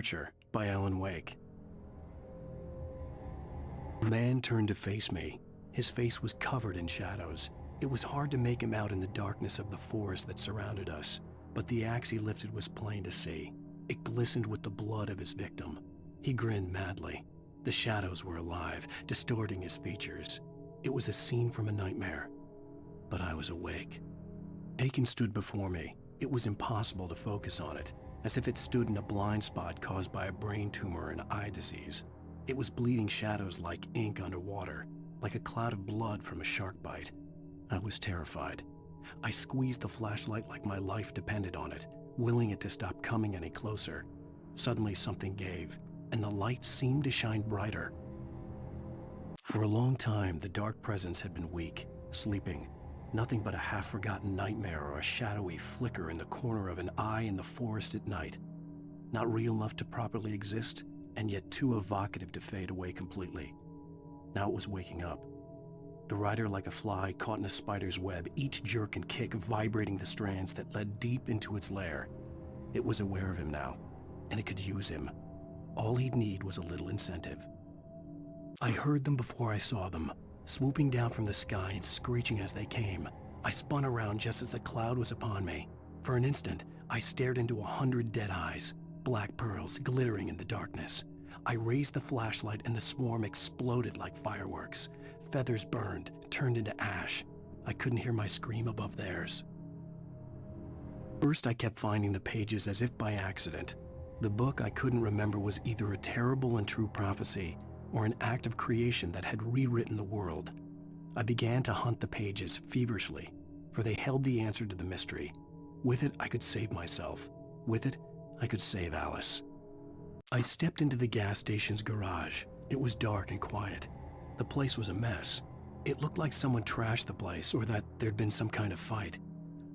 Archer by Alan Wake. A man turned to face me. His face was covered in shadows. It was hard to make him out in the darkness of the forest that surrounded us, but the axe he lifted was plain to see. It glistened with the blood of his victim. He grinned madly. The shadows were alive, distorting his features. It was a scene from a nightmare, but I was awake. Aiken stood before me. It was impossible to focus on it, as if it stood in a blind spot caused by a brain tumor and eye disease. It was bleeding shadows like ink underwater, like a cloud of blood from a shark bite. I was terrified. I squeezed the flashlight like my life depended on it, willing it to stop coming any closer. Suddenly something gave, and the light seemed to shine brighter. For a long time, the dark presence had been weak, sleeping. Nothing but a half-forgotten nightmare or a shadowy flicker in the corner of an eye in the forest at night. Not real enough to properly exist, and yet too evocative to fade away completely. Now it was waking up. The rider like a fly caught in a spider's web, each jerk and kick vibrating the strands that led deep into its lair. It was aware of him now, and it could use him. All he'd need was a little incentive. I heard them before I saw them, swooping down from the sky and screeching as they came. I spun around just as the cloud was upon me. For an instant, I stared into 100 dead eyes, black pearls glittering in the darkness. I raised the flashlight and the swarm exploded like fireworks. Feathers burned, turned into ash. I couldn't hear my scream above theirs. First, I kept finding the pages as if by accident. The book I couldn't remember was either a terrible and true prophecy or an act of creation that had rewritten the world. I began to hunt the pages feverishly, for they held the answer to the mystery. With it, I could save myself. With it, I could save Alice. I stepped into the gas station's garage. It was dark and quiet. The place was a mess. It looked like someone trashed the place or that there'd been some kind of fight.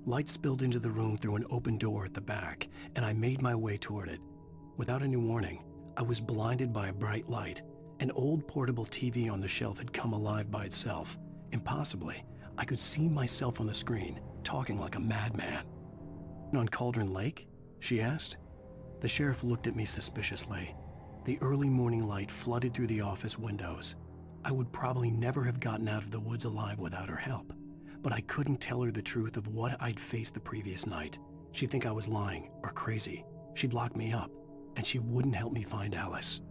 Light spilled into the room through an open door at the back, and I made my way toward it. Without any warning, I was blinded by a bright light. An old portable TV on the shelf had come alive by itself. Impossibly, I could see myself on the screen, talking like a madman. "On Cauldron Lake?" she asked. The sheriff looked at me suspiciously. The early morning light flooded through the office windows. I would probably never have gotten out of the woods alive without her help, but I couldn't tell her the truth of what I'd faced the previous night. She'd think I was lying or crazy. She'd lock me up, and she wouldn't help me find Alice.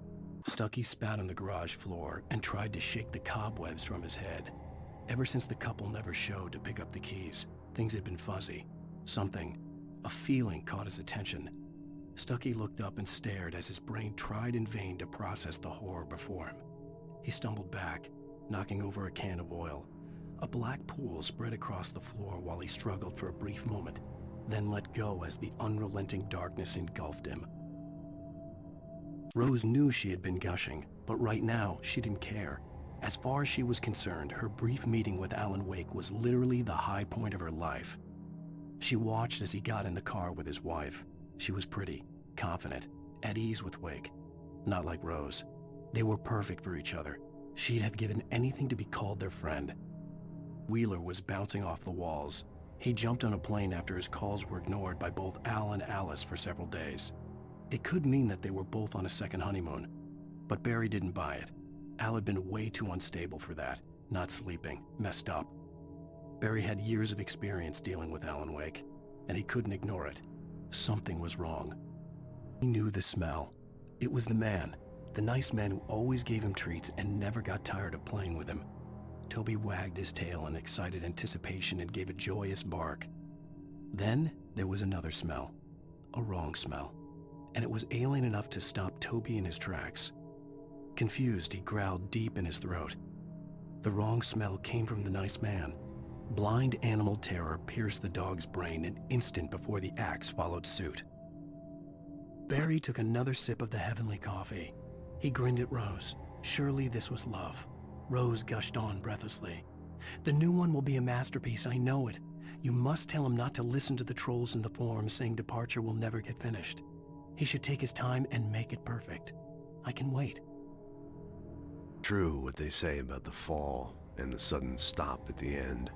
Stucky spat on the garage floor and tried to shake the cobwebs from his head. Ever since the couple never showed to pick up the keys, things had been fuzzy. Something, a feeling caught his attention. Stucky looked up and stared as his brain tried in vain to process the horror before him. He stumbled back, knocking over a can of oil. A black pool spread across the floor while he struggled for a brief moment, then let go as the unrelenting darkness engulfed him. Rose knew she had been gushing, but right now she didn't care. As far as she was concerned, her brief meeting with Alan Wake was literally the high point of her life. She watched as he got in the car with his wife. She was pretty, confident, at ease with Wake. Not like Rose. They were perfect for each other. She'd have given anything to be called their friend. Wheeler was bouncing off the walls. He jumped on a plane after his calls were ignored by both Al and Alice for several days. It could mean that they were both on a second honeymoon, but Barry didn't buy it. Al had been way too unstable for that, not sleeping, messed up. Barry had years of experience dealing with Alan Wake, and he couldn't ignore it. Something was wrong. He knew the smell. It was the man, the nice man who always gave him treats and never got tired of playing with him. Toby wagged his tail in excited anticipation and gave a joyous bark. Then there was another smell, a wrong smell, and it was alien enough to stop Toby in his tracks. Confused, he growled deep in his throat. The wrong smell came from the nice man. Blind animal terror pierced the dog's brain an instant before the axe followed suit. Barry took another sip of the heavenly coffee. He grinned at Rose. Surely this was love. Rose gushed on breathlessly. "The new one will be a masterpiece, I know it. You must tell him not to listen to the trolls in the forums saying Departure will never get finished. He should take his time and make it perfect. I can wait." True what they say about the fall and the sudden stop at the end.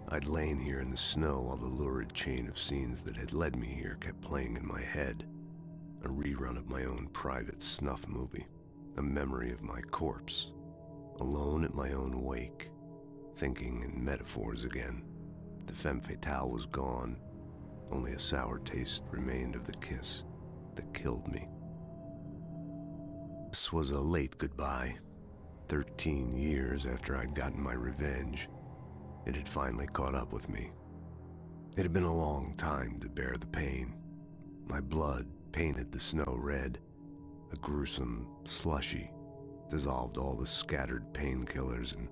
I'd lain here in the snow while the lurid chain of scenes that had led me here kept playing in my head. a rerun of my own private snuff movie, a memory of my corpse, alone at my own wake, thinking in metaphors again. The femme fatale was gone, only a sour taste remained of the kiss that killed me. This was a late goodbye. 13 years after I'd gotten my revenge, it had finally caught up with me. It had been a long time to bear the pain. My blood painted the snow red, a gruesome slushy, dissolved all the scattered painkillers and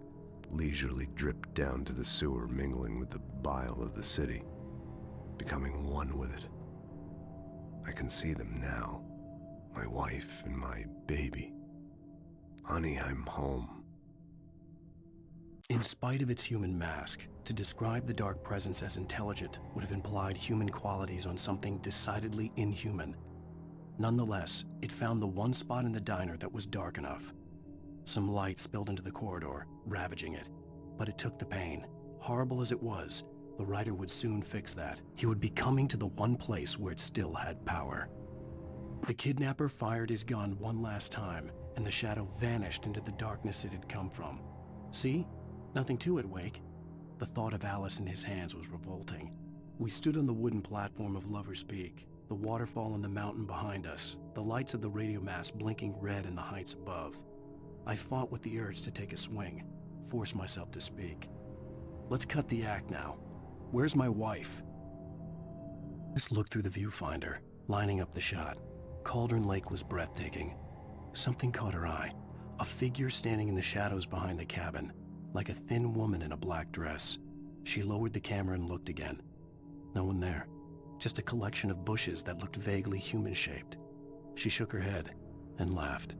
leisurely dripped down to the sewer, mingling with the bile of the city, becoming one with it. I can see them now, my wife and my baby. Honey, I'm home. In spite of its human mask, to describe the dark presence as intelligent would have implied human qualities on something decidedly inhuman. Nonetheless, it found the one spot in the diner that was dark enough. Some light spilled into the corridor, ravaging it. But it took the pain. Horrible as it was, the writer would soon fix that. He would be coming to the one place where it still had power. The kidnapper fired his gun one last time, and the shadow vanished into the darkness it had come from. See? Nothing to it, Wake. The thought of Alice in his hands was revolting. We stood on the wooden platform of Lover's Peak, the waterfall on the mountain behind us, the lights of the radio mast blinking red in the heights above. I fought with the urge to take a swing, force myself to speak. Let's cut the act now. Where's my wife? Just looked through the viewfinder, lining up the shot. Cauldron Lake was breathtaking. Something caught her eye. A figure standing in the shadows behind the cabin, like a thin woman in a black dress. She lowered the camera and looked again. No one there. Just a collection of bushes that looked vaguely human-shaped. She shook her head and laughed.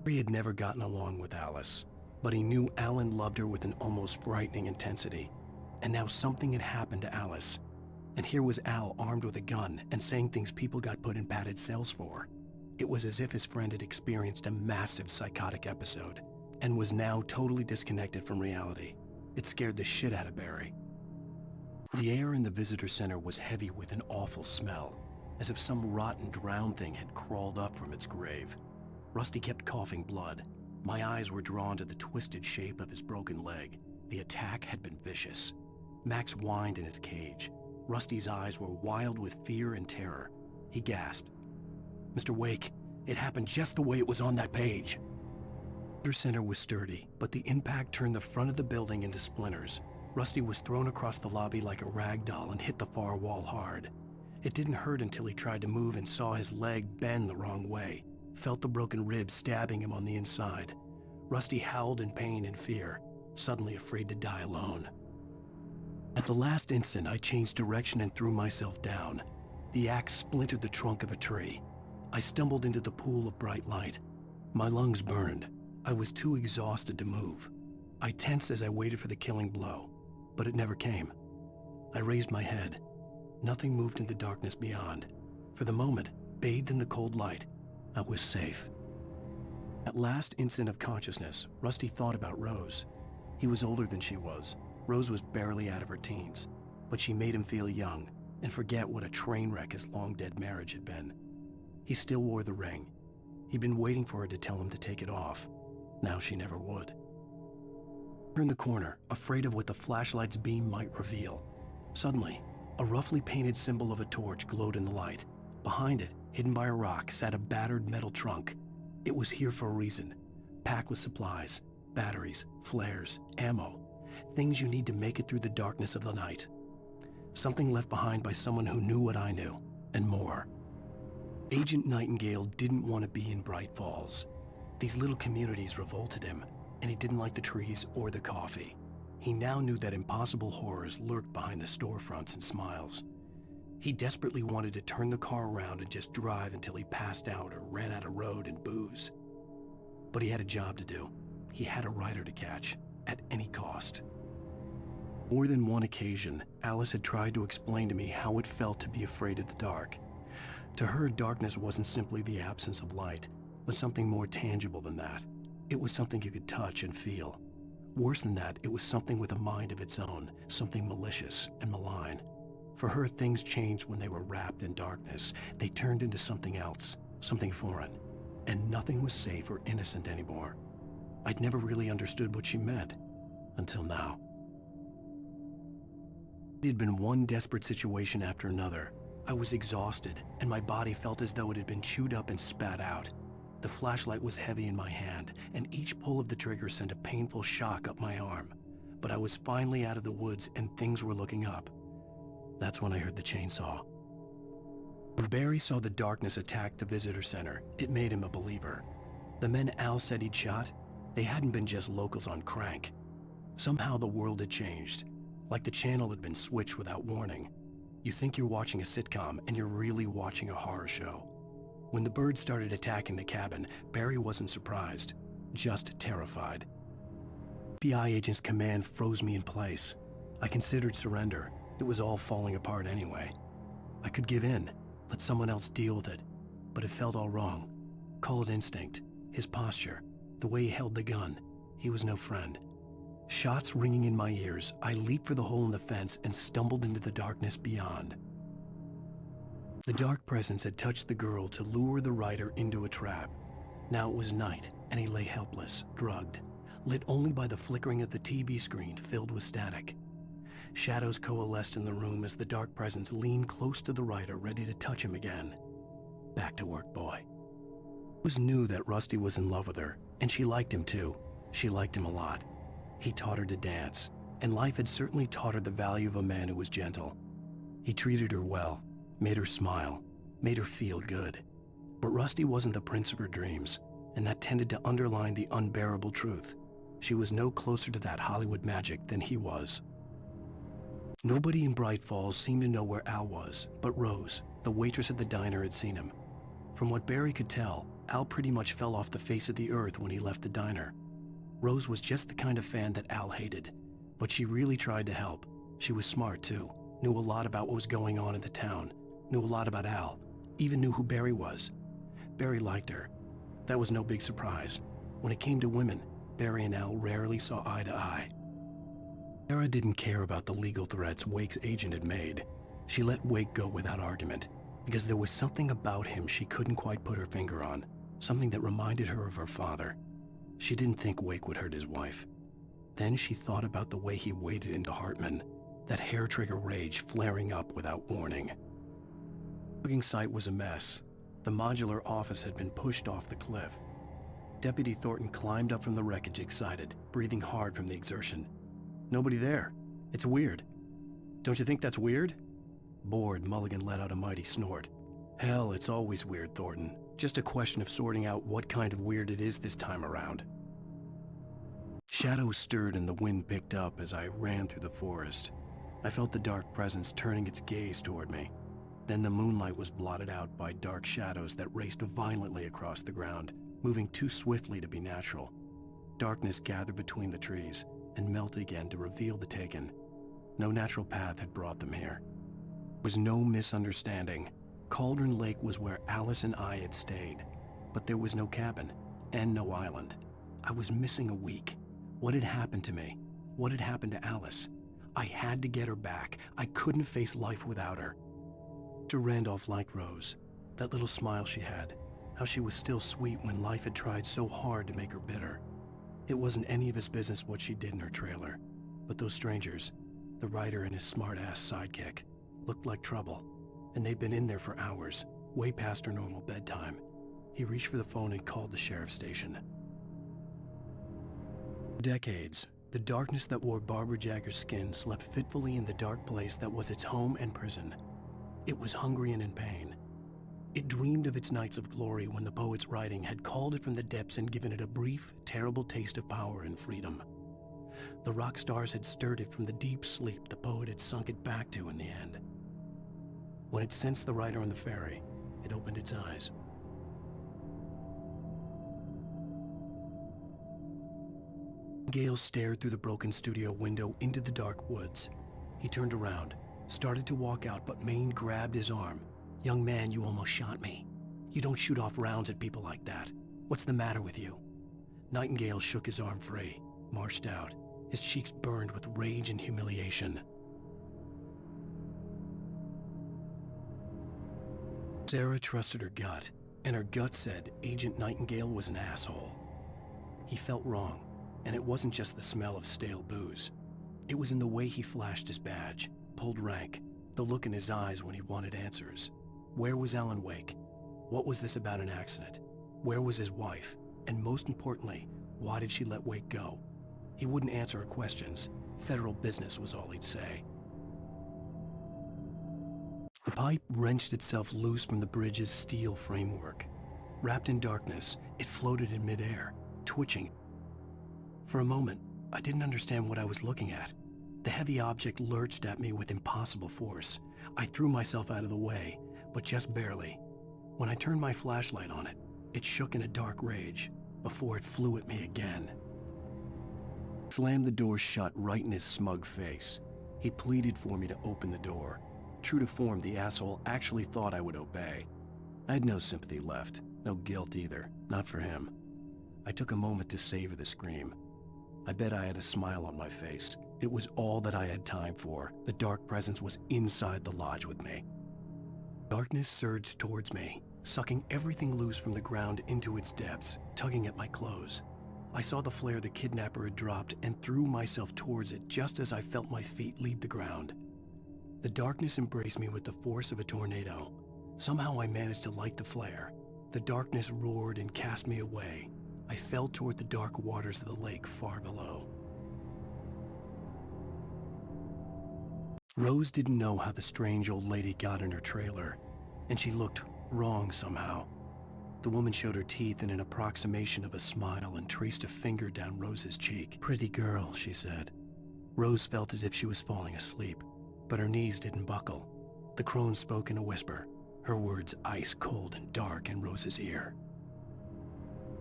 He had never gotten along with Alice, but he knew Alan loved her with an almost frightening intensity. And now something had happened to Alice. And here was Al armed with a gun and saying things people got put in padded cells for. It was as if his friend had experienced a massive psychotic episode and was now totally disconnected from reality. It scared the shit out of Barry. The air in the visitor center was heavy with an awful smell, as if some rotten drowned thing had crawled up from its grave. Rusty kept coughing blood. My eyes were drawn to the twisted shape of his broken leg. The attack had been vicious. Max whined in his cage. Rusty's eyes were wild with fear and terror. He gasped. Mr. Wake, it happened just the way it was on that page. The center was sturdy, but the impact turned the front of the building into splinters. Rusty was thrown across the lobby like a rag doll and hit the far wall hard. It didn't hurt until he tried to move and saw his leg bend the wrong way, felt the broken rib stabbing him on the inside. Rusty howled in pain and fear, suddenly afraid to die alone. At the last instant, I changed direction and threw myself down. The axe splintered the trunk of a tree. I stumbled into the pool of bright light. My lungs burned. I was too exhausted to move. I tensed as I waited for the killing blow, but it never came. I raised my head. Nothing moved in the darkness beyond. For the moment, bathed in the cold light, I was safe. At last instant of consciousness, Rusty thought about Rose. He was older than she was. Rose was barely out of her teens, but she made him feel young and forget what a train wreck his long-dead marriage had been. He still wore the ring. He'd been waiting for her to tell him to take it off. Now she never would. Turned the corner, afraid of what the flashlight's beam might reveal. Suddenly, a roughly painted symbol of a torch glowed in the light. Behind it, hidden by a rock, sat a battered metal trunk. It was here for a reason, packed with supplies, batteries, flares, ammo, things you need to make it through the darkness of the night. Something left behind by someone who knew what I knew, and more. Agent Nightingale didn't want to be in Bright Falls. These little communities revolted him, and he didn't like the trees or the coffee. He now knew that impossible horrors lurked behind the storefronts and smiles. He desperately wanted to turn the car around and just drive until he passed out or ran out of road and booze. But he had a job to do. He had a rider to catch, at any cost. More than one occasion, Alice had tried to explain to me how it felt to be afraid of the dark. To her, darkness wasn't simply the absence of light, but something more tangible than that. It was something you could touch and feel. Worse than that, it was something with a mind of its own, something malicious and malign. For her, things changed when they were wrapped in darkness. They turned into something else, something foreign, and nothing was safe or innocent anymore. I'd never really understood what she meant, until now. It had been one desperate situation after another. I was exhausted, and my body felt as though it had been chewed up and spat out. The flashlight was heavy in my hand, and each pull of the trigger sent a painful shock up my arm. But I was finally out of the woods, and things were looking up. That's when I heard the chainsaw. When Barry saw the darkness attack the visitor center, it made him a believer. The men Al said he'd shot, they hadn't been just locals on crank. Somehow the world had changed, like the channel had been switched without warning. You think you're watching a sitcom, and you're really watching a horror show. When the birds started attacking the cabin, Barry wasn't surprised, just terrified. FBI agent's command froze me in place. I considered surrender. It was all falling apart anyway. I could give in, let someone else deal with it, but it felt all wrong. Call it instinct, his posture, the way he held the gun. He was no friend. Shots ringing in my ears, I leaped for the hole in the fence and stumbled into the darkness beyond. The dark presence had touched the girl to lure the rider into a trap. Now it was night, and he lay helpless, drugged, lit only by the flickering of the TV screen filled with static. Shadows coalesced in the room as the dark presence leaned close to the rider, ready to touch him again. Back to work, boy. Rose knew that Rusty was in love with her, and she liked him too. She liked him a lot. He taught her to dance, and life had certainly taught her the value of a man who was gentle. He treated her well, made her smile, made her feel good. But Rusty wasn't the prince of her dreams, and that tended to underline the unbearable truth. She was no closer to that Hollywood magic than he was. Nobody in Bright Falls seemed to know where Al was, but Rose, the waitress at the diner, had seen him. From what Barry could tell, Al pretty much fell off the face of the earth when he left the diner. Rose was just the kind of fan that Al hated, but she really tried to help. She was smart too, knew a lot about what was going on in the town, knew a lot about Al, even knew who Barry was. Barry liked her. That was no big surprise. When it came to women, Barry and Al rarely saw eye to eye. Sarah didn't care about the legal threats Wake's agent had made. She let Wake go without argument, because there was something about him she couldn't quite put her finger on, something that reminded her of her father. She didn't think Wake would hurt his wife. Then she thought about the way he waded into Hartman, that hair-trigger rage flaring up without warning. The logging site was a mess. The modular office had been pushed off the cliff. Deputy Thornton climbed up from the wreckage excited, breathing hard from the exertion. Nobody there. It's weird. Don't you think that's weird? Bored, Mulligan let out a mighty snort. Hell, it's always weird, Thornton. Just a question of sorting out what kind of weird it is this time around. Shadows stirred and the wind picked up as I ran through the forest. I felt the dark presence turning its gaze toward me. Then the moonlight was blotted out by dark shadows that raced violently across the ground, moving too swiftly to be natural. Darkness gathered between the trees and melted again to reveal the Taken. No natural path had brought them here. There was no misunderstanding. Cauldron Lake was where Alice and I had stayed, but there was no cabin and no island. I was missing a week. What had happened to me? What had happened to Alice? I had to get her back. I couldn't face life without her. Mr. Randolph liked Rose, that little smile she had, how she was still sweet when life had tried so hard to make her bitter. It wasn't any of his business what she did in her trailer, but those strangers, the writer and his smart-ass sidekick, looked like trouble, and they'd been in there for hours, way past her normal bedtime. He reached for the phone and called the sheriff's station. For decades, the darkness that wore Barbara Jagger's skin slept fitfully in the dark place that was its home and prison. It was hungry and in pain. It dreamed of its nights of glory when the poet's writing had called it from the depths and given it a brief, terrible taste of power and freedom. The rock stars had stirred it from the deep sleep the poet had sunk it back to in the end. When it sensed the writer on the ferry, it opened its eyes. Gale stared through the broken studio window into the dark woods. He turned around, started to walk out, but Maine grabbed his arm. "Young man, you almost shot me. You don't shoot off rounds at people like that. What's the matter with you?" Nightingale shook his arm free, marched out. His cheeks burned with rage and humiliation. Sarah trusted her gut, and her gut said Agent Nightingale was an asshole. He felt wrong, and it wasn't just the smell of stale booze. It was in the way he flashed his badge, pulled rank, the look in his eyes when he wanted answers. Where was Alan Wake? What was this about an accident? Where was his wife? And most importantly, why did she let Wake go? He wouldn't answer her questions. Federal business was all he'd say. The pipe wrenched itself loose from the bridge's steel framework. Wrapped in darkness, it floated in midair, twitching. For a moment, I didn't understand what I was looking at. The heavy object lurched at me with impossible force. I threw myself out of the way, but just barely. When I turned my flashlight on it, it shook in a dark rage before it flew at me again. Slammed the door shut right in his smug face. He pleaded for me to open the door. True to form, the asshole actually thought I would obey. I had no sympathy left, no guilt either, not for him. I took a moment to savor the scream. I bet I had a smile on my face. It was all that I had time for. The dark presence was inside the lodge with me. Darkness surged towards me, sucking everything loose from the ground into its depths, tugging at my clothes. I saw the flare the kidnapper had dropped and threw myself towards it just as I felt my feet leave the ground. The darkness embraced me with the force of a tornado. Somehow I managed to light the flare. The darkness roared and cast me away. I fell toward the dark waters of the lake far below. Rose didn't know how the strange old lady got in her trailer, and she looked wrong somehow. The woman showed her teeth in an approximation of a smile and traced a finger down Rose's cheek. "Pretty girl," she said. Rose felt as if she was falling asleep, but her knees didn't buckle. The crone spoke in a whisper, her words ice cold and dark in Rose's ear.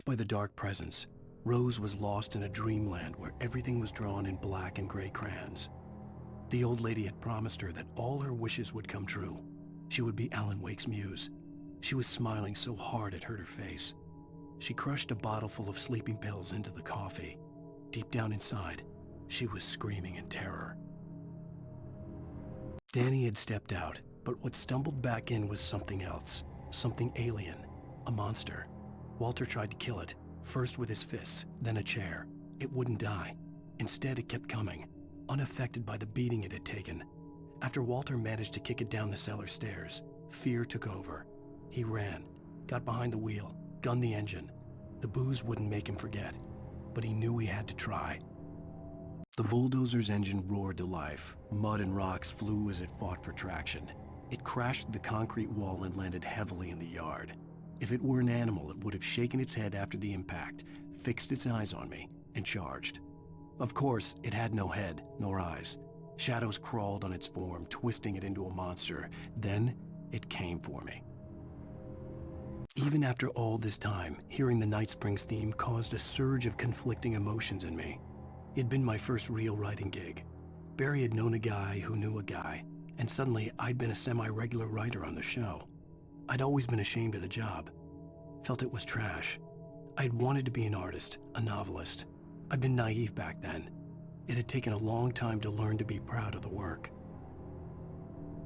By the dark presence, Rose was lost in a dreamland where everything was drawn in black and gray crayons. The old lady had promised her that all her wishes would come true. She would be Alan Wake's muse. She was smiling so hard it hurt her face. She crushed a bottle full of sleeping pills into the coffee. Deep down inside, she was screaming in terror. Danny had stepped out, but what stumbled back in was something else, something alien, a monster. Walter tried to kill it, first with his fists, then a chair. It wouldn't die. Instead, it kept coming, unaffected by the beating it had taken. After Walter managed to kick it down the cellar stairs, fear took over. He ran, got behind the wheel, gunned the engine. The booze wouldn't make him forget, but he knew he had to try. The bulldozer's engine roared to life. Mud and rocks flew as it fought for traction. It crashed through the concrete wall and landed heavily in the yard. If it were an animal, it would have shaken its head after the impact, fixed its eyes on me, and charged. Of course, it had no head, nor eyes. Shadows crawled on its form, twisting it into a monster. Then, it came for me. Even after all this time, hearing the Night Springs theme caused a surge of conflicting emotions in me. It'd been my first real writing gig. Barry had known a guy who knew a guy, and suddenly I'd been a semi-regular writer on the show. I'd always been ashamed of the job. Felt it was trash. I'd wanted to be an artist, a novelist. I'd been naive back then. It had taken a long time to learn to be proud of the work.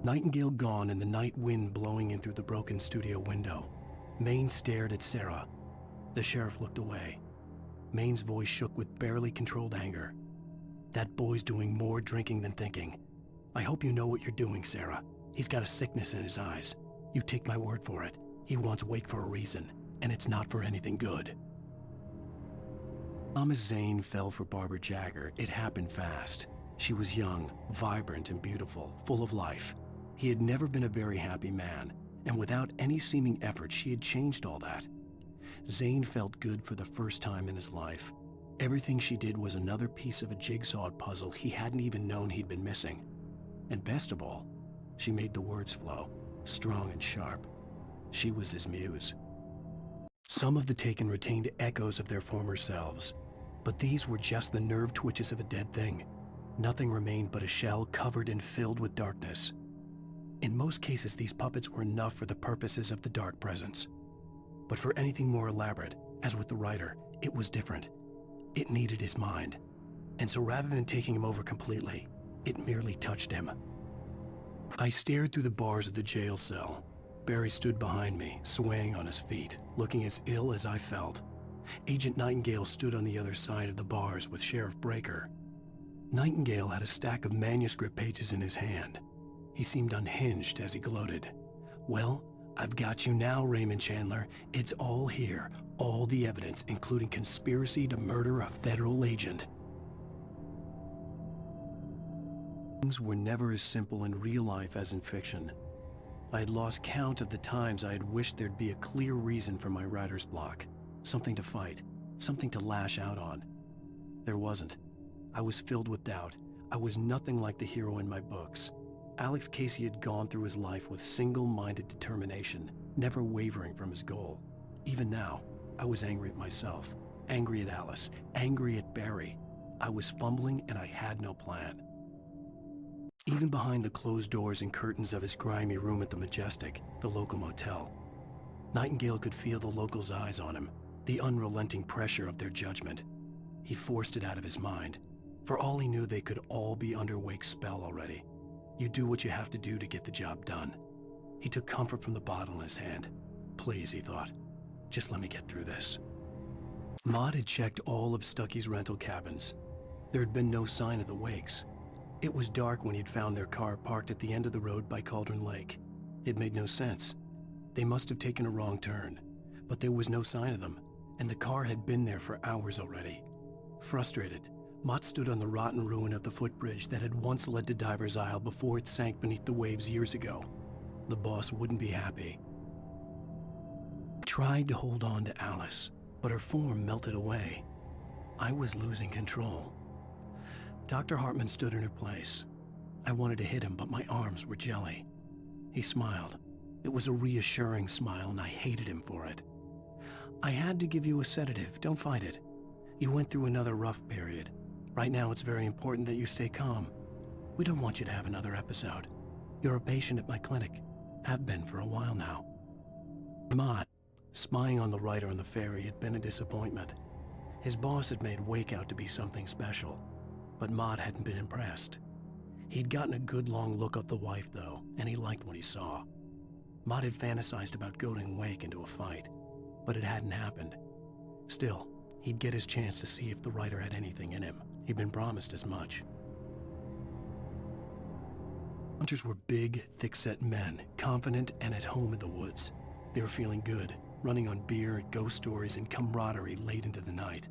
Nightingale gone and the night wind blowing in through the broken studio window. Maine stared at Sarah. The sheriff looked away. Maine's voice shook with barely controlled anger. "That boy's doing more drinking than thinking. I hope you know what you're doing, Sarah. He's got a sickness in his eyes. You take my word for it. He wants Wake for a reason, and it's not for anything good." Thomas Zane fell for Barbara Jagger. It happened fast. She was young, vibrant, and beautiful, full of life. He had never been a very happy man, and without any seeming effort, she had changed all that. Zane felt good for the first time in his life. Everything she did was another piece of a jigsaw puzzle he hadn't even known he'd been missing. And best of all, she made the words flow, strong and sharp. She was his muse. Some of the taken retained echoes of their former selves, but these were just the nerve twitches of a dead thing. Nothing remained but a shell covered and filled with darkness. In most cases, these puppets were enough for the purposes of the dark presence. But for anything more elaborate, as with the writer, it was different. It needed his mind. And so rather than taking him over completely, it merely touched him. I stared through the bars of the jail cell. Barry stood behind me, swaying on his feet, looking as ill as I felt. Agent Nightingale stood on the other side of the bars with Sheriff Breaker. Nightingale had a stack of manuscript pages in his hand. He seemed unhinged as he gloated. "Well, I've got you now, Raymond Chandler. It's all here, all the evidence, including conspiracy to murder a federal agent." Things were never as simple in real life as in fiction. I had lost count of the times I had wished there'd be a clear reason for my writer's block. Something to fight, something to lash out on. There wasn't. I was filled with doubt. I was nothing like the hero in my books. Alex Casey had gone through his life with single-minded determination, never wavering from his goal. Even now, I was angry at myself, angry at Alice, angry at Barry. I was fumbling and I had no plan. Even behind the closed doors and curtains of his grimy room at the Majestic, the local motel, Nightingale could feel the locals' eyes on him, the unrelenting pressure of their judgment. He forced it out of his mind. For all he knew, they could all be under Wake's spell already. You do what you have to do to get the job done. He took comfort from the bottle in his hand. Please, he thought, just let me get through this. Maud had checked all of Stuckey's rental cabins. There had been no sign of the Wakes. It was dark when he'd found their car parked at the end of the road by Cauldron Lake. It made no sense. They must have taken a wrong turn, but there was no sign of them, and the car had been there for hours already. Frustrated, Mott stood on the rotten ruin of the footbridge that had once led to Diver's Isle before it sank beneath the waves years ago. The boss wouldn't be happy. I tried to hold on to Alice, but her form melted away. I was losing control. Dr. Hartman stood in her place. I wanted to hit him, but my arms were jelly. He smiled. It was a reassuring smile, and I hated him for it. "I had to give you a sedative. Don't fight it. You went through another rough period. Right now, it's very important that you stay calm. We don't want you to have another episode. You're a patient at my clinic. Have been for a while now." Mott, spying on the writer on the ferry, had been a disappointment. His boss had made Wake out to be something special, but Mott hadn't been impressed. He'd gotten a good long look at the wife, though, and he liked what he saw. Mott had fantasized about goading Wake into a fight, but it hadn't happened. Still, he'd get his chance to see if the writer had anything in him. He'd been promised as much. Hunters were big, thick-set men, confident and at home in the woods. They were feeling good, running on beer, ghost stories, and camaraderie late into the night.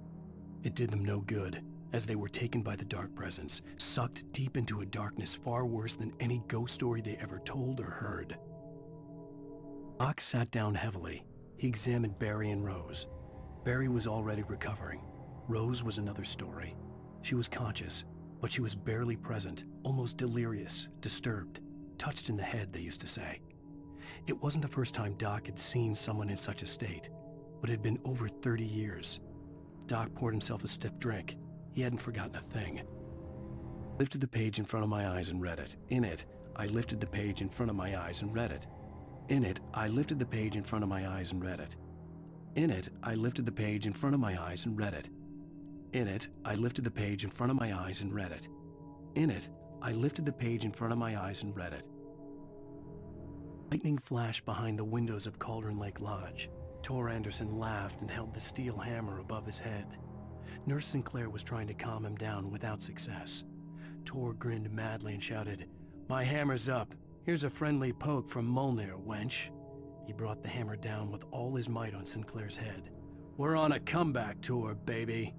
It did them no good, as they were taken by the dark presence, sucked deep into a darkness far worse than any ghost story they ever told or heard. Doc sat down heavily. He examined Barry and Rose. Barry was already recovering. Rose was another story. She was conscious, but she was barely present, almost delirious, disturbed, touched in the head, they used to say. It wasn't the first time Doc had seen someone in such a state, but it had been over 30 years. Doc poured himself a stiff drink. He hadn't forgotten a thing. I lifted the page in front of my eyes and read it. In it, I lifted the page in front of my eyes and read it. In it, I lifted the page in front of my eyes and read it. In it, I lifted the page in front of my eyes and read it. In it, I lifted the page in front of my eyes and read it. In it, I lifted the page in front of my eyes and read it. Lightning flashed behind the windows of Cauldron Lake Lodge. Tor Anderson laughed and held the steel hammer above his head. Nurse Sinclair was trying to calm him down without success. Tor grinned madly and shouted, "My hammer's up. Here's a friendly poke from Molnir, wench." He brought the hammer down with all his might on Sinclair's head. "We're on a comeback tour, baby."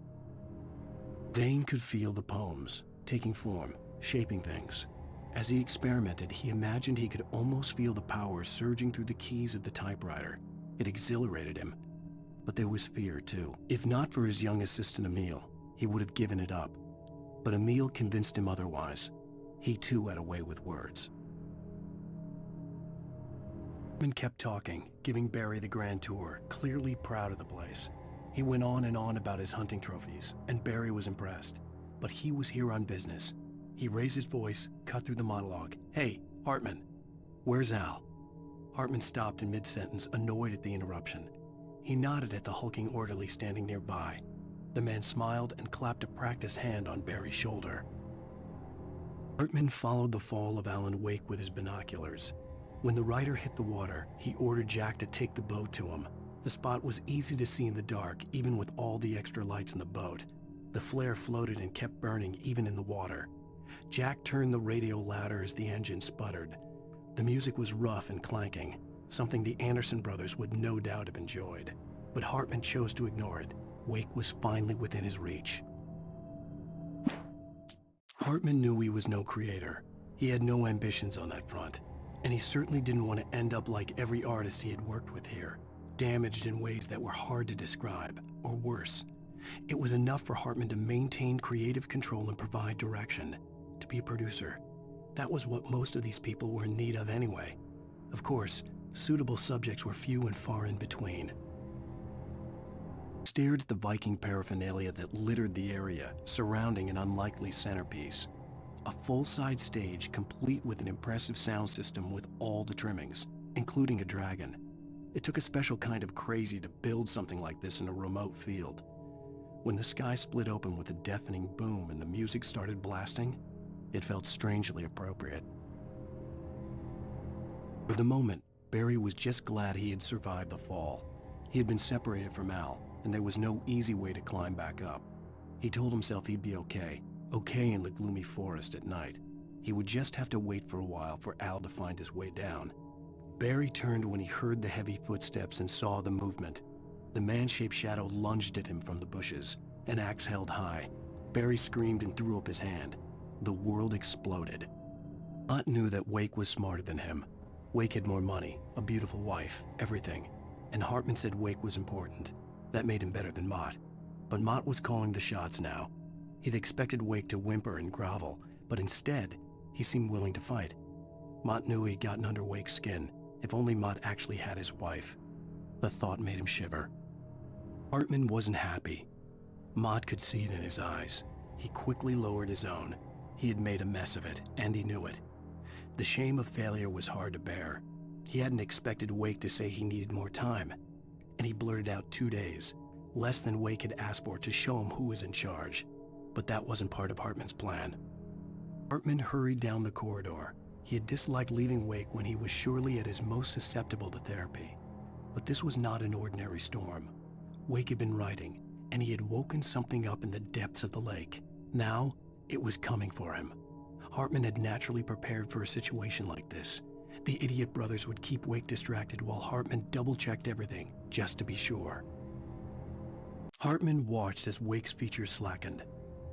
Dane could feel the poems, taking form, shaping things. As he experimented, he imagined he could almost feel the power surging through the keys of the typewriter. It exhilarated him. But there was fear, too. If not for his young assistant Emile, he would have given it up. But Emile convinced him otherwise. He, too, had a way with words. Hartman kept talking, giving Barry the grand tour, clearly proud of the place. He went on and on about his hunting trophies, and Barry was impressed. But he was here on business. He raised his voice, cut through the monologue. "Hey, Hartman, where's Al?" Hartman stopped in mid-sentence, annoyed at the interruption. He nodded at the hulking orderly standing nearby. The man smiled and clapped a practiced hand on Barry's shoulder. Hartman followed the fall of Alan Wake with his binoculars. When the rider hit the water, he ordered Jack to take the boat to him. The spot was easy to see in the dark, even with all the extra lights in the boat. The flare floated and kept burning even in the water. Jack turned the radio louder as the engine sputtered. The music was rough and clanking, something the Anderson brothers would no doubt have enjoyed. But Hartman chose to ignore it. Wake was finally within his reach. Hartman knew he was no creator. He had no ambitions on that front, and he certainly didn't want to end up like every artist he had worked with here, damaged in ways that were hard to describe, or worse. It was enough for Hartman to maintain creative control and provide direction, to be a producer. That was what most of these people were in need of anyway. Of course, suitable subjects were few and far in between. Stared at the Viking paraphernalia that littered the area, surrounding an unlikely centerpiece. A full-size stage complete with an impressive sound system with all the trimmings, including a dragon. It took a special kind of crazy to build something like this in a remote field. When the sky split open with a deafening boom and the music started blasting, it felt strangely appropriate. For the moment, Barry was just glad he had survived the fall. He had been separated from Al, and there was no easy way to climb back up. He told himself he'd be okay in the gloomy forest at night. He would just have to wait for a while for Al to find his way down. Barry turned when he heard the heavy footsteps and saw the movement. The man-shaped shadow lunged at him from the bushes, an axe held high. Barry screamed and threw up his hand. The world exploded. Mott knew that Wake was smarter than him. Wake had more money, a beautiful wife, everything. And Hartman said Wake was important. That made him better than Mott. But Mott was calling the shots now. He'd expected Wake to whimper and grovel, but instead, he seemed willing to fight. Mott knew he'd gotten under Wake's skin. If only Mott actually had his wife. The thought made him shiver. Hartman wasn't happy. Mott could see it in his eyes. He quickly lowered his own. He had made a mess of it, and he knew it. The shame of failure was hard to bear. He hadn't expected Wake to say he needed more time, and he blurted out 2 days, less than Wake had asked for to show him who was in charge. But that wasn't part of Hartman's plan. Hartman hurried down the corridor. He had disliked leaving Wake when he was surely at his most susceptible to therapy. But this was not an ordinary storm. Wake had been writing, and he had woken something up in the depths of the lake. Now, it was coming for him. Hartman had naturally prepared for a situation like this. The idiot brothers would keep Wake distracted while Hartman double-checked everything, just to be sure. Hartman watched as Wake's features slackened.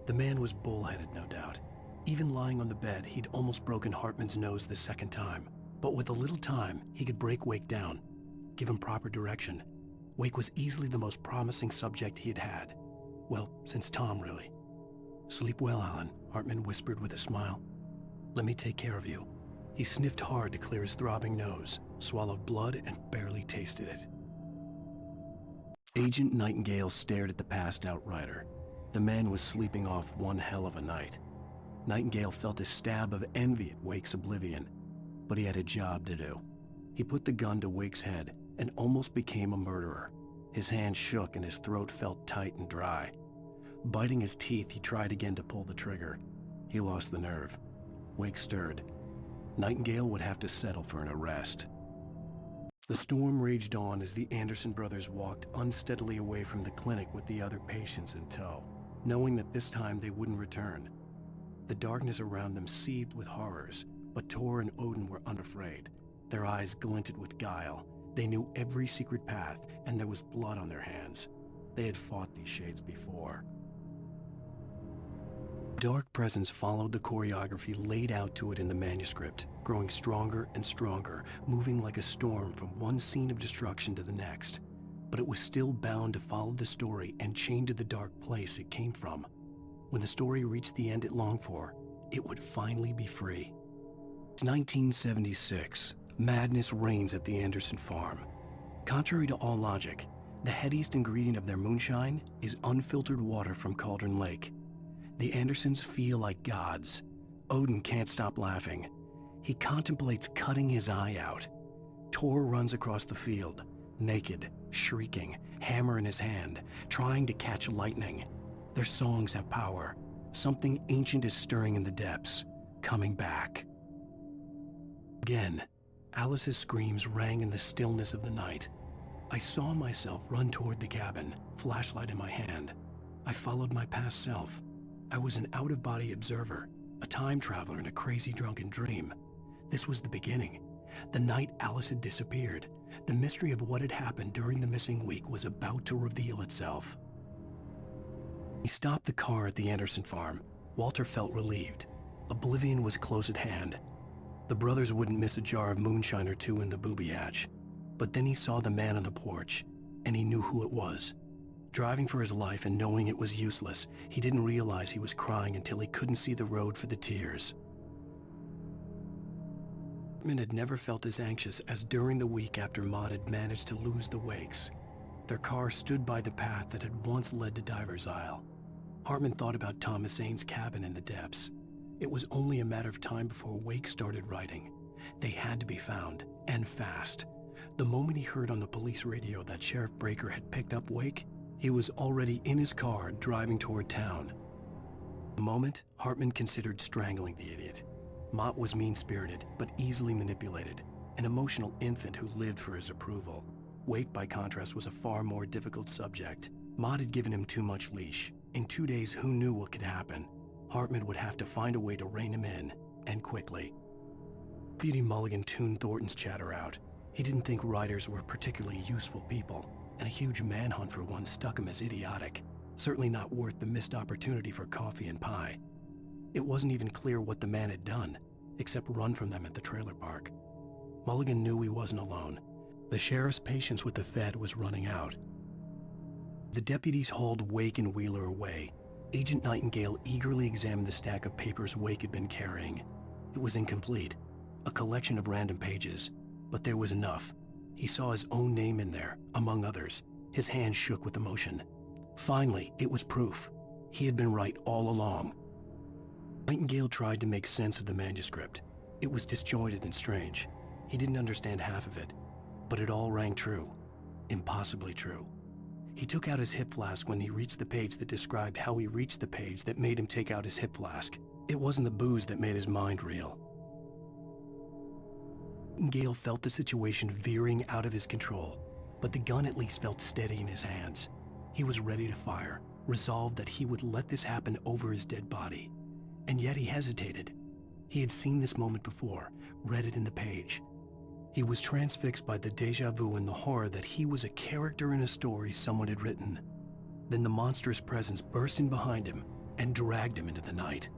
The man was bullheaded, no doubt. Even lying on the bed, he'd almost broken Hartman's nose the second time. But with a little time, he could break Wake down, give him proper direction. Wake was easily the most promising subject he had had. Well, since Tom, really. "Sleep well, Alan," Hartman whispered with a smile. "Let me take care of you." He sniffed hard to clear his throbbing nose, swallowed blood, and barely tasted it. Agent Nightingale stared at the passed-out rider. The man was sleeping off one hell of a night. Nightingale felt a stab of envy at Wake's oblivion, but he had a job to do. He put the gun to Wake's head and almost became a murderer. His hand shook and his throat felt tight and dry. Biting his teeth, he tried again to pull the trigger. He lost the nerve. Wake stirred. Nightingale would have to settle for an arrest. The storm raged on as the Anderson brothers walked unsteadily away from the clinic with the other patients in tow, knowing that this time they wouldn't return. The darkness around them seethed with horrors, but Tor and Odin were unafraid. Their eyes glinted with guile. They knew every secret path, and there was blood on their hands. They had fought these shades before. Dark presence followed the choreography laid out to it in the manuscript, growing stronger and stronger, moving like a storm from one scene of destruction to the next. But it was still bound to follow the story and chained to the dark place it came from. When the story reached the end it longed for, it would finally be free. It's 1976. Madness reigns at the Anderson farm. Contrary to all logic, the headiest ingredient of their moonshine is unfiltered water from Cauldron Lake. The Andersons feel like gods. Odin can't stop laughing. He contemplates cutting his eye out. Tor runs across the field, naked, shrieking, hammer in his hand, trying to catch lightning. Their songs have power. Something ancient is stirring in the depths, coming back. Again, Alice's screams rang in the stillness of the night. I saw myself run toward the cabin, flashlight in my hand. I followed my past self. I was an out-of-body observer, a time traveler in a crazy drunken dream. This was the beginning. The night Alice had disappeared. The mystery of what had happened during the missing week was about to reveal itself. He stopped the car at the Anderson farm. Walter felt relieved. Oblivion was close at hand. The brothers wouldn't miss a jar of moonshine or two in the booby hatch. But then he saw the man on the porch, and he knew who it was. Driving for his life and knowing it was useless, he didn't realize he was crying until he couldn't see the road for the tears. Hartman had never felt as anxious as during the week after Maud had managed to lose the Wakes. Their car stood by the path that had once led to Diver's Isle. Hartman thought about Thomas Ains's cabin in the depths. It was only a matter of time before Wake started writing. They had to be found, and fast. The moment he heard on the police radio that Sheriff Breaker had picked up Wake, he was already in his car driving toward town. The moment, Hartman considered strangling the idiot. Mott was mean-spirited, but easily manipulated, an emotional infant who lived for his approval. Wake, by contrast, was a far more difficult subject. Mott had given him too much leash. In 2 days, who knew what could happen? Hartman would have to find a way to rein him in, and quickly. Deputy Mulligan tuned Thornton's chatter out. He didn't think writers were particularly useful people, and a huge manhunt for one struck him as idiotic. Certainly not worth the missed opportunity for coffee and pie. It wasn't even clear what the man had done, except run from them at the trailer park. Mulligan knew he wasn't alone. The sheriff's patience with the Fed was running out. The deputies hauled Wake and Wheeler away. Agent Nightingale eagerly examined the stack of papers Wake had been carrying. It was incomplete, a collection of random pages, but there was enough. He saw his own name in there, among others. His hand shook with emotion. Finally, it was proof. He had been right all along. Nightingale tried to make sense of the manuscript. It was disjointed and strange. He didn't understand half of it, but it all rang true. Impossibly true. He took out his hip flask when he reached the page that described how he reached the page that made him take out his hip flask. It wasn't the booze that made his mind reel. Nightingale felt the situation veering out of his control, but the gun at least felt steady in his hands. He was ready to fire, resolved that he would let this happen over his dead body. And yet he hesitated. He had seen this moment before, read it in the page. He was transfixed by the déjà vu and the horror that he was a character in a story someone had written. Then the monstrous presence burst in behind him and dragged him into the night.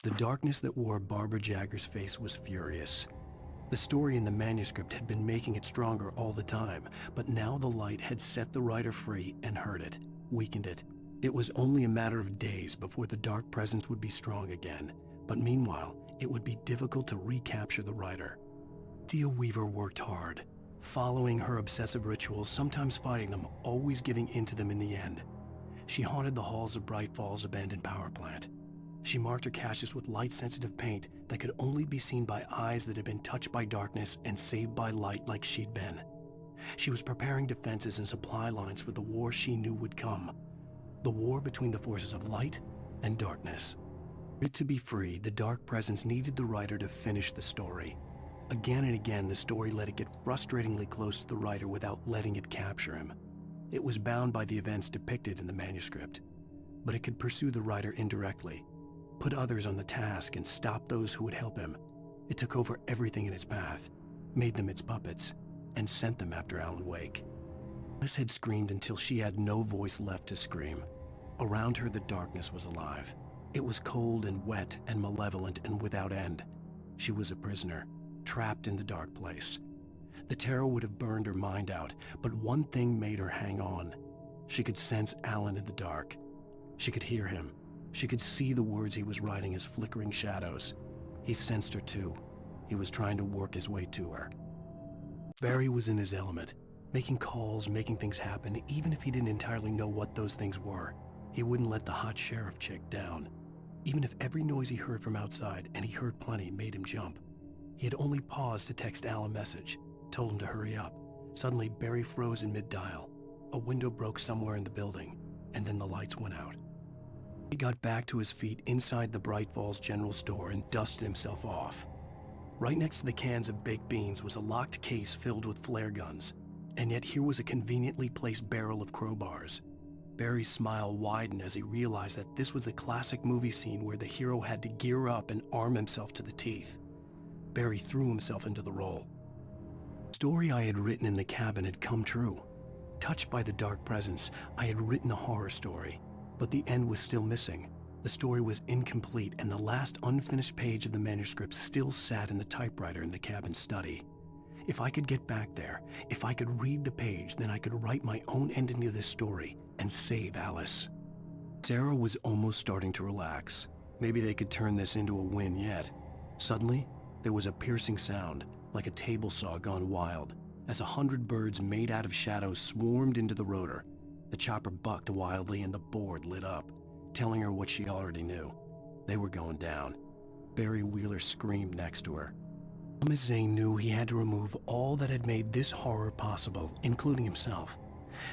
The darkness that wore Barbara Jagger's face was furious. The story in the manuscript had been making it stronger all the time, but now the light had set the writer free and hurt it, weakened it. It was only a matter of days before the dark presence would be strong again, but meanwhile, it would be difficult to recapture the writer. Thea Weaver worked hard, following her obsessive rituals, sometimes fighting them, always giving in to them in the end. She haunted the halls of Bright Falls abandoned power plant. She marked her caches with light-sensitive paint that could only be seen by eyes that had been touched by darkness and saved by light like she'd been. She was preparing defenses and supply lines for the war she knew would come. The war between the forces of light and darkness. For it to be free, the dark presence needed the writer to finish the story. Again and again, the story let it get frustratingly close to the writer without letting it capture him. It was bound by the events depicted in the manuscript, but it could pursue the writer indirectly, put others on the task and stop those who would help him. It took over everything in its path, made them its puppets, and sent them after Alan Wake. Alice had screamed until she had no voice left to scream. Around her, the darkness was alive. It was cold and wet and malevolent and without end. She was a prisoner, trapped in the dark place. The terror would have burned her mind out, but one thing made her hang on. She could sense Alan in the dark. She could hear him. She could see the words he was writing as flickering shadows. He sensed her too. He was trying to work his way to her. Barry was in his element, making calls, making things happen, even if he didn't entirely know what those things were. He wouldn't let the hot sheriff chick down. Even if every noise he heard from outside, and he heard plenty, made him jump. He had only paused to text Al a message, told him to hurry up. Suddenly, Barry froze in mid-dial. A window broke somewhere in the building, and then the lights went out. He got back to his feet inside the Bright Falls General Store and dusted himself off. Right next to the cans of baked beans was a locked case filled with flare guns, and yet here was a conveniently placed barrel of crowbars. Barry's smile widened as he realized that this was the classic movie scene where the hero had to gear up and arm himself to the teeth. Barry threw himself into the role. The story I had written in the cabin had come true. Touched by the dark presence, I had written a horror story, but the end was still missing. The story was incomplete, and the last unfinished page of the manuscript still sat in the typewriter in the cabin study. If I could get back there, if I could read the page, then I could write my own ending to this story and save Alice. Sarah was almost starting to relax. Maybe they could turn this into a win yet. Suddenly, there was a piercing sound, like a table saw gone wild, as 100 birds made out of shadows swarmed into the rotor. The chopper bucked wildly and the board lit up, telling her what she already knew. They were going down. Barry Wheeler screamed next to her. Thomas Zane knew he had to remove all that had made this horror possible, including himself.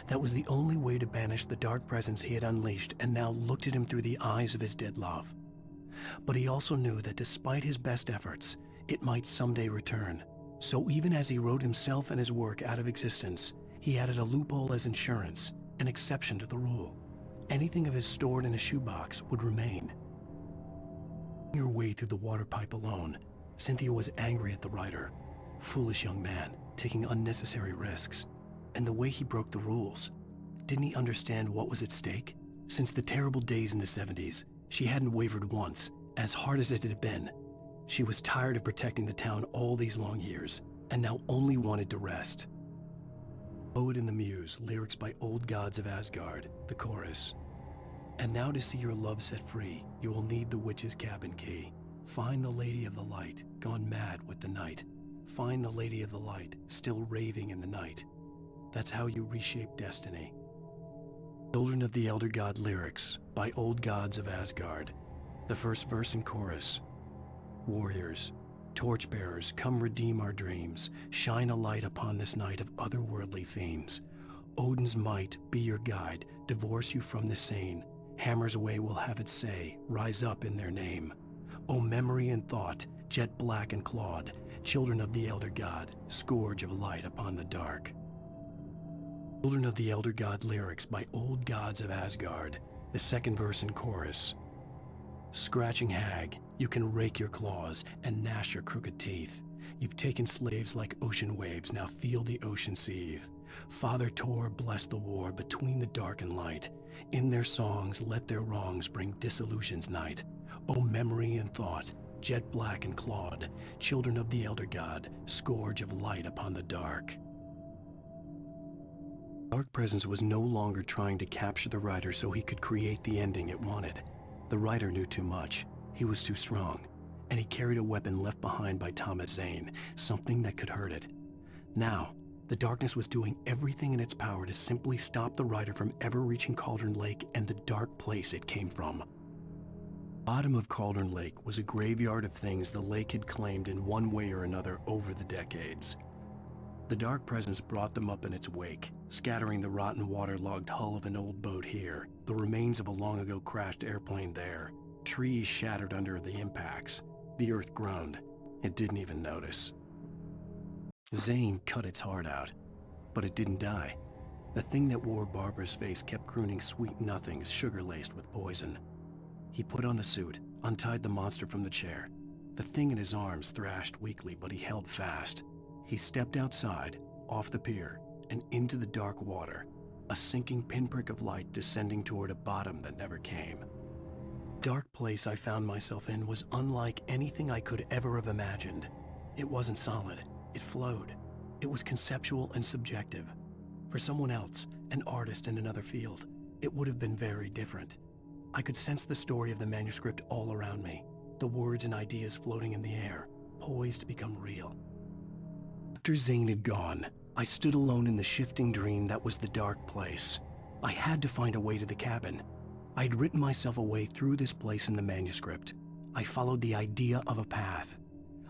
That was the only way to banish the dark presence he had unleashed and now looked at him through the eyes of his dead love. But he also knew that despite his best efforts, it might someday return. So even as he wrote himself and his work out of existence, he added a loophole as insurance, an exception to the rule. Anything of his stored in a shoebox would remain. Her way through the water pipe alone, Cynthia was angry at the writer. Foolish young man, taking unnecessary risks. And the way he broke the rules. Didn't he understand what was at stake? Since the terrible days in the 70s, she hadn't wavered once, as hard as it had been. She was tired of protecting the town all these long years, and now only wanted to rest. Poet in the Muse, lyrics by Old Gods of Asgard, the chorus. And now to see your love set free, you will need the witch's cabin key. Find the Lady of the Light, gone mad with the night. Find the Lady of the Light, still raving in the night. That's how you reshape destiny. Children of the Elder God lyrics by Old Gods of Asgard. The first verse and chorus. Warriors, torchbearers, come redeem our dreams. Shine a light upon this night of otherworldly fiends. Odin's might be your guide, divorce you from the sane. Hammer's way will have its say, rise up in their name. O memory and thought, jet black and clawed, children of the Elder God, scourge of light upon the dark. Children of the Elder God lyrics by Old Gods of Asgard, the second verse and chorus. Scratching hag, you can rake your claws and gnash your crooked teeth. You've taken slaves like ocean waves, now feel the ocean seethe. Father Tor bless the war between the dark and light. In their songs let their wrongs bring disillusion's night. O memory and thought, jet black and clawed, children of the Elder God, scourge of light upon the dark. Dark Presence was no longer trying to capture the writer so he could create the ending it wanted. The writer knew too much. He was too strong. And he carried a weapon left behind by Thomas Zane, something that could hurt it. Now, the darkness was doing everything in its power to simply stop the writer from ever reaching Cauldron Lake and the dark place it came from. The bottom of Cauldron Lake was a graveyard of things the lake had claimed in one way or another over the decades. The dark presence brought them up in its wake, scattering the rotten waterlogged hull of an old boat here, the remains of a long-ago crashed airplane there, trees shattered under the impacts. The earth groaned. It didn't even notice. Zane cut its heart out, but it didn't die. The thing that wore Barbara's face kept crooning sweet nothings sugar-laced with poison. He put on the suit, untied the monster from the chair. The thing in his arms thrashed weakly, but he held fast. He stepped outside, off the pier, and into the dark water, a sinking pinprick of light descending toward a bottom that never came. The dark place I found myself in was unlike anything I could ever have imagined. It wasn't solid. It flowed. It was conceptual and subjective. For someone else, an artist in another field, it would have been very different. I could sense the story of the manuscript all around me, the words and ideas floating in the air, poised to become real. After Zane had gone, I stood alone in the shifting dream that was the dark place. I had to find a way to the cabin. I had written myself a way through this place in the manuscript. I followed the idea of a path.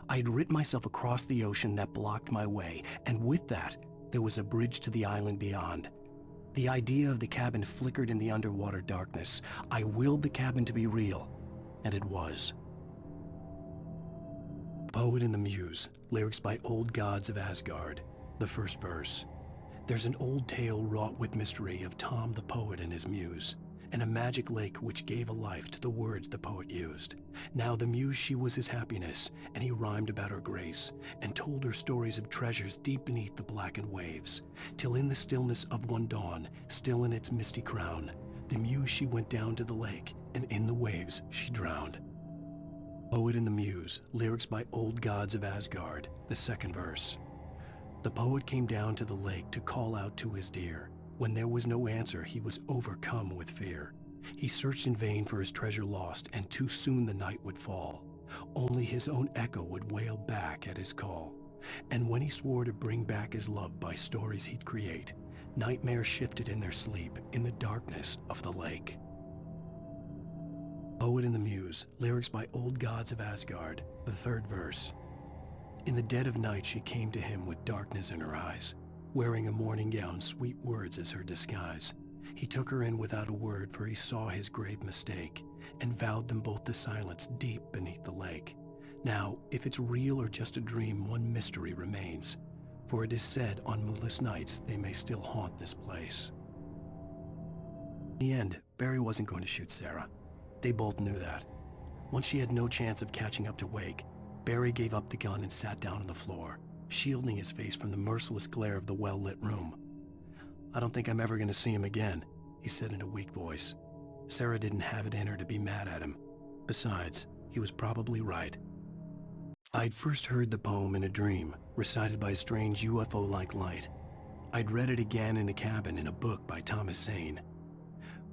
I had written myself across the ocean that blocked my way, and with that, there was a bridge to the island beyond. The idea of the cabin flickered in the underwater darkness. I willed the cabin to be real, and it was. Poet and the Muse, lyrics by Old Gods of Asgard, the first verse. There's an old tale wrought with mystery of Tom the poet and his muse, and a magic lake which gave a life to the words the poet used. Now the muse, she was his happiness, and he rhymed about her grace, and told her stories of treasures deep beneath the blackened waves, till in the stillness of one dawn, still in its misty crown, the muse she went down to the lake, and in the waves she drowned. Poet and the Muse, lyrics by Old Gods of Asgard, the second verse. The poet came down to the lake to call out to his dear. When there was no answer, he was overcome with fear. He searched in vain for his treasure lost, and too soon the night would fall. Only his own echo would wail back at his call. And when he swore to bring back his love by stories he'd create, nightmares shifted in their sleep in the darkness of the lake. Poet and the Muse, lyrics by Old Gods of Asgard, the third verse. In the dead of night she came to him with darkness in her eyes, wearing a mourning gown, sweet words as her disguise. He took her in without a word, for he saw his grave mistake, and vowed them both to silence deep beneath the lake. Now, if it's real or just a dream, one mystery remains, for it is said on moonless nights they may still haunt this place. In the end, Barry wasn't going to shoot Sarah. They both knew that. Once she had no chance of catching up to Wake, Barry gave up the gun and sat down on the floor, shielding his face from the merciless glare of the well-lit room. "I don't think I'm ever going to see him again," he said in a weak voice. Sarah didn't have it in her to be mad at him. Besides, he was probably right. I'd first heard the poem in a dream, recited by a strange UFO-like light. I'd read it again in the cabin in a book by Thomas Zane.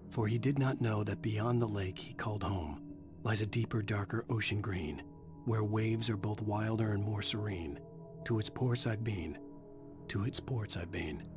For he did not know that beyond the lake he called home lies a deeper, darker ocean green, where waves are both wilder and more serene. To its ports I've been, to its ports I've been.